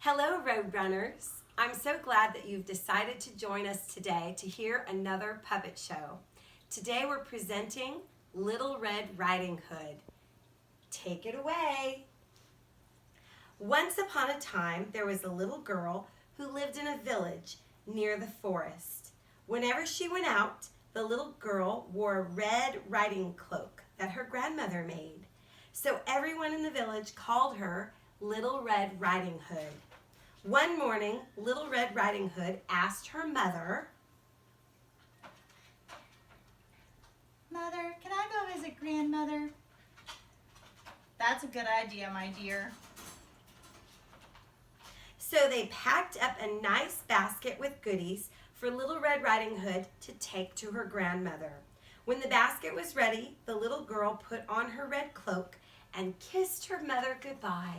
Hello, Roadrunners. I'm so glad that you've decided to join us today to hear another puppet show. Today we're presenting Little Red Riding Hood. Take it away. Once upon a time, there was a little girl who lived in a village near the forest. Whenever she went out, the little girl wore a red riding cloak that her grandmother made. So everyone in the village called her Little Red Riding Hood. One morning, Little Red Riding Hood asked her mother, "Mother, can I go visit grandmother?" "That's a good idea, my dear." So they packed up a nice basket with goodies for Little Red Riding Hood to take to her grandmother. When the basket was ready, the little girl put on her red cloak and kissed her mother goodbye.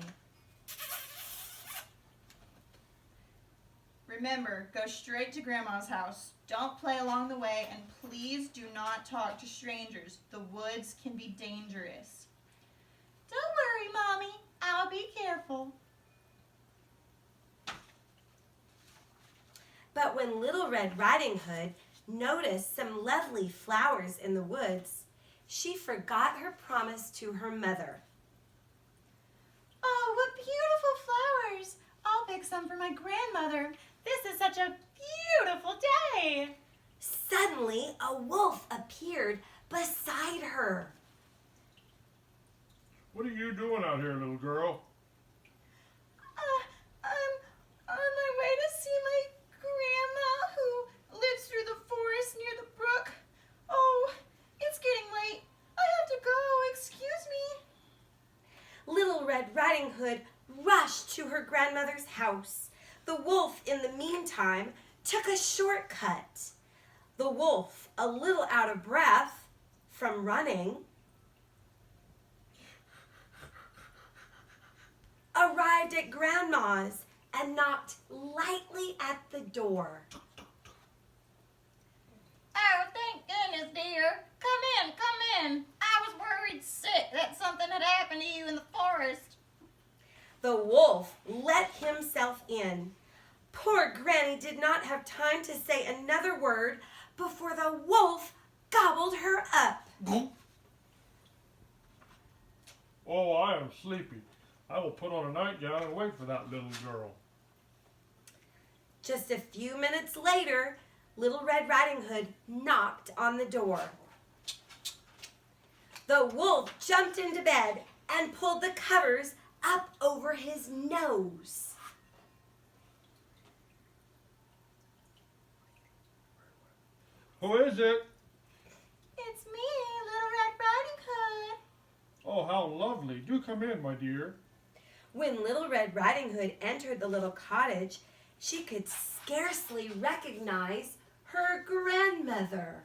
Remember, go straight to Grandma's house. Don't play along the way, and please do not talk to strangers. The woods can be dangerous. "Don't worry, Mommy. I'll be careful." But when Little Red Riding Hood noticed some lovely flowers in the woods, she forgot her promise to her mother. "Oh, what beautiful flowers! I'll pick some for my grandmother. This is such a beautiful day." Suddenly, a wolf appeared beside her. What are you doing out here, little girl? I'm on my way to see my grandma who lives through the forest near the brook. Oh, it's getting late. I have to go. Excuse me. Little Red Riding Hood rushed to her grandmother's house. The wolf, in the meantime, took a shortcut. The wolf, a little out of breath from running, arrived at Grandma's and knocked lightly at the door. Oh, thank goodness, dear. Come in. I was worried sick that something had happened to you in the forest. The wolf let himself in. Poor Granny did not have time to say another word before the wolf gobbled her up. Oh, I am sleepy. I will put on a nightgown and wait for that little girl. Just a few minutes later, Little Red Riding Hood knocked on the door. The wolf jumped into bed and pulled the covers up over his nose. Who is it? It's me, Little Red Riding Hood. Oh, how lovely. Do come in, my dear. When Little Red Riding Hood entered the little cottage, she could scarcely recognize her grandmother.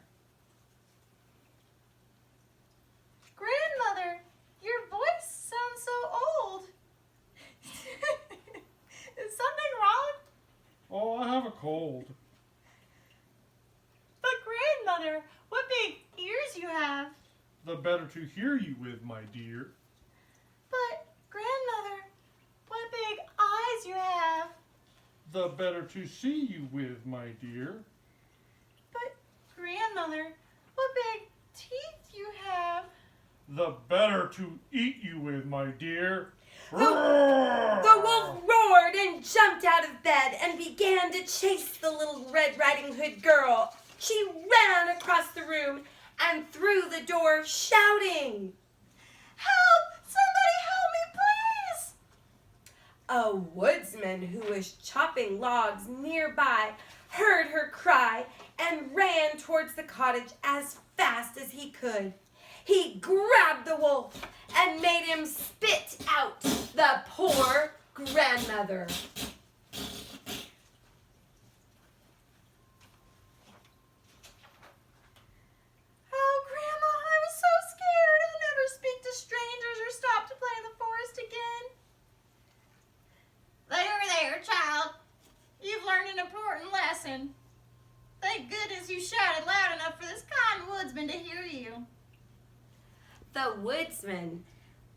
Grandmother, your voice sounds so old. Is something wrong? Oh, I have a cold. But grandmother, what big ears you have. The better to hear you with, my dear. But grandmother, what big eyes you have. The better to see you with, my dear. But grandmother, what big teeth you have. The better to eat you with, my dear. The wolf roared and jumped out of bed and began to chase the Little Red Riding Hood girl. She ran across the room and through the door shouting, "Help! Somebody help me, please!" A woodsman who was chopping logs nearby heard her cry and ran towards the cottage as fast as he could. He grabbed the wolf and made him spit out the poor grandmother. "Oh, Grandma, I was so scared. I'll never speak to strangers or stop to play in the forest again." There, child. You've learned an important lesson. Thank goodness you shouted loud enough for this kind woodsman to hear you. The woodsman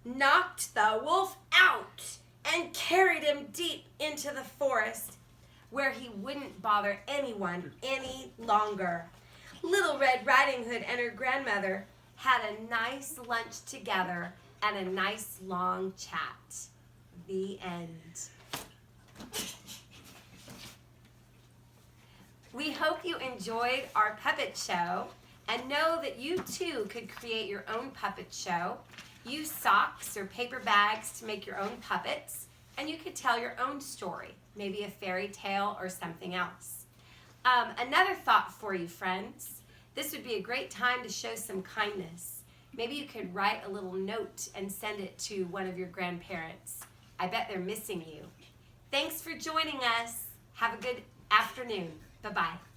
knocked the wolf out and carried him deep into the forest where he wouldn't bother anyone any longer. Little Red Riding Hood and her grandmother had a nice lunch together and a nice long chat. The end. We hope you enjoyed our puppet show and know that you too could create your own puppet show. Use socks or paper bags to make your own puppets, and you could tell your own story, maybe a fairy tale or something else. Another thought for you, friends. This would be a great time to show some kindness. Maybe you could write a little note and send it to one of your grandparents. I bet they're missing you. Thanks for joining us. Have a good afternoon. Bye-bye.